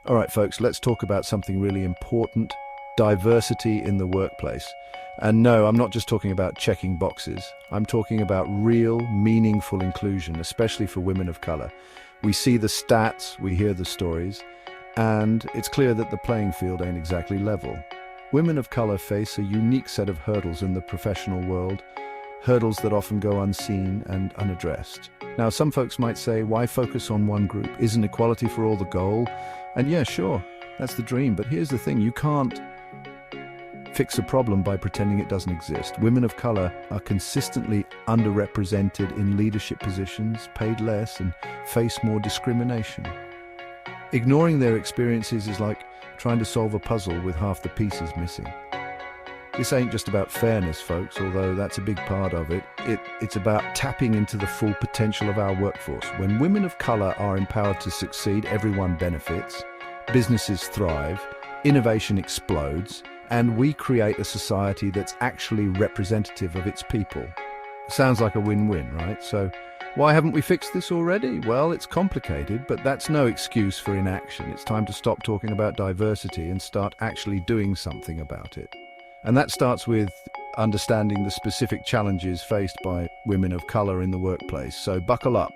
All right, folks, let's talk about something really important, diversity in the workplace. And no, I'm not just talking about checking boxes. I'm talking about real, meaningful inclusion, especially for women of color. We see the stats, we hear the stories, and it's clear that the playing field ain't exactly level. Women of color face a unique set of hurdles in the professional world, hurdles that often go unseen and unaddressed. Now, some folks might say, why focus on one group? Isn't equality for all the goal? And yeah, sure, that's the dream, but here's the thing, you can't fix a problem by pretending it doesn't exist. Women of color are consistently underrepresented in leadership positions, paid less, and face more discrimination. Ignoring their experiences is like trying to solve a puzzle with half the pieces missing. This ain't just about fairness, folks, although that's a big part of it. It's about tapping into the full potential of our workforce. When women of color are empowered to succeed, everyone benefits, businesses thrive, innovation explodes, and we create a society that's actually representative of its people. Sounds like a win-win, right? So why haven't we fixed this already? Well, it's complicated, but that's no excuse for inaction. It's time to stop talking about diversity and start actually doing something about it. And that starts with understanding the specific challenges faced by women of color in the workplace. So buckle up,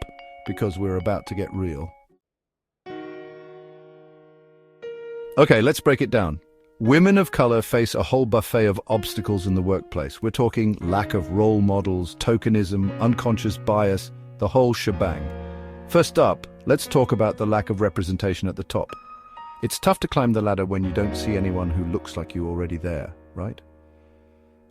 because we're about to get real. Okay, let's break it down. Women of color face a whole buffet of obstacles in the workplace. We're talking lack of role models, tokenism, unconscious bias, the whole shebang. First up, let's talk about the lack of representation at the top. It's tough to climb the ladder when you don't see anyone who looks like you already there, right?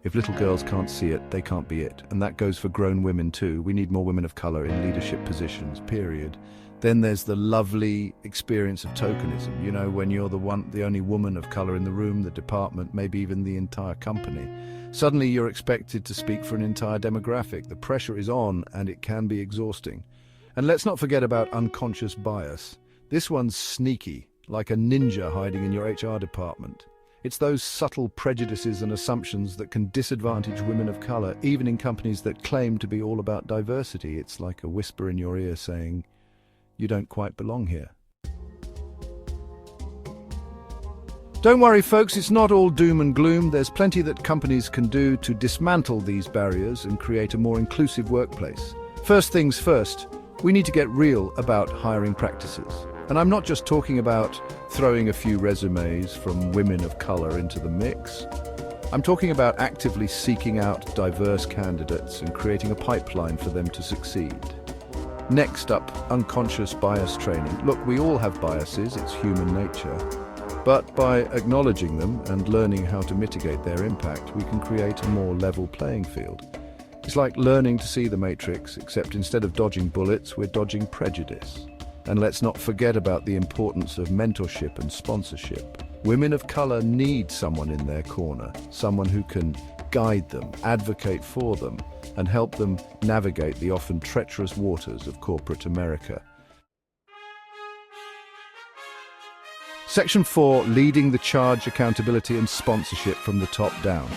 If little girls can't see it, they can't be it. And that goes for grown women too. We need more women of color in leadership positions, period. Then there's the lovely experience of tokenism. You know, when you're the only woman of color in the room, the department, maybe even the entire company. Suddenly you're expected to speak for an entire demographic. The pressure is on and it can be exhausting. And let's not forget about unconscious bias. This one's sneaky, like a ninja hiding in your HR department. It's those subtle prejudices and assumptions that can disadvantage women of color, even in companies that claim to be all about diversity. It's like a whisper in your ear saying, you don't quite belong here. Don't worry, folks, it's not all doom and gloom. There's plenty that companies can do to dismantle these barriers and create a more inclusive workplace. First things first, we need to get real about hiring practices. And I'm not just talking about throwing a few resumes from women of color into the mix. I'm talking about actively seeking out diverse candidates and creating a pipeline for them to succeed. Next up, unconscious bias training. Look, we all have biases, it's human nature. But by acknowledging them and learning how to mitigate their impact, we can create a more level playing field. It's like learning to see the matrix, except instead of dodging bullets, we're dodging prejudice. And let's not forget about the importance of mentorship and sponsorship. Women of color need someone in their corner, someone who can guide them, advocate for them, and help them navigate the often treacherous waters of corporate America. Section 4, leading the charge, accountability and sponsorship from the top down.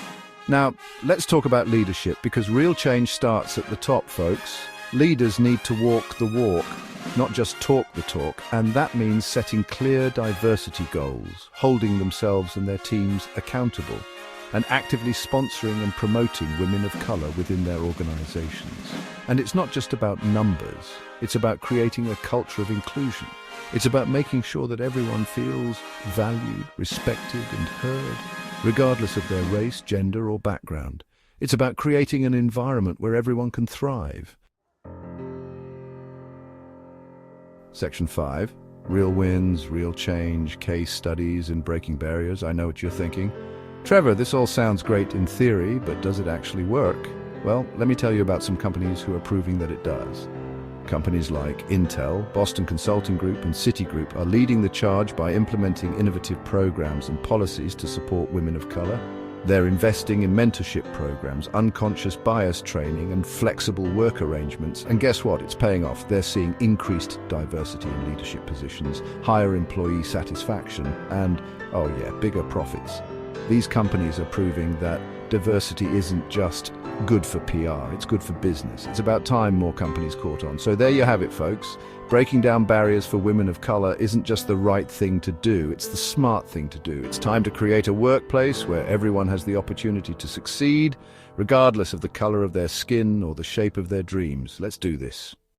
Now, let's talk about leadership, because real change starts at the top, folks. Leaders need to walk the walk, not just talk the talk, and that means setting clear diversity goals, holding themselves and their teams accountable, and actively sponsoring and promoting women of color within their organizations. And it's not just about numbers, it's about creating a culture of inclusion. It's about making sure that everyone feels valued, respected, and heard, regardless of their race, gender, or background. It's about creating an environment where everyone can thrive. Section 5, real wins, real change, case studies, and breaking barriers. I know what you're thinking. Trevor, this all sounds great in theory, but does it actually work? Well, let me tell you about some companies who are proving that it does. Companies like Intel, Boston Consulting Group, and Citigroup are leading the charge by implementing innovative programs and policies to support women of color. They're investing in mentorship programs, unconscious bias training, and flexible work arrangements. And guess what? It's paying off. They're seeing increased diversity in leadership positions, higher employee satisfaction, and, oh yeah, bigger profits. These companies are proving that diversity isn't just good for PR, it's good for business. It's about time more companies caught on. So there you have it, folks. Breaking down barriers for women of color isn't just the right thing to do, it's the smart thing to do. It's time to create a workplace where everyone has the opportunity to succeed, regardless of the color of their skin or the shape of their dreams. Let's do this.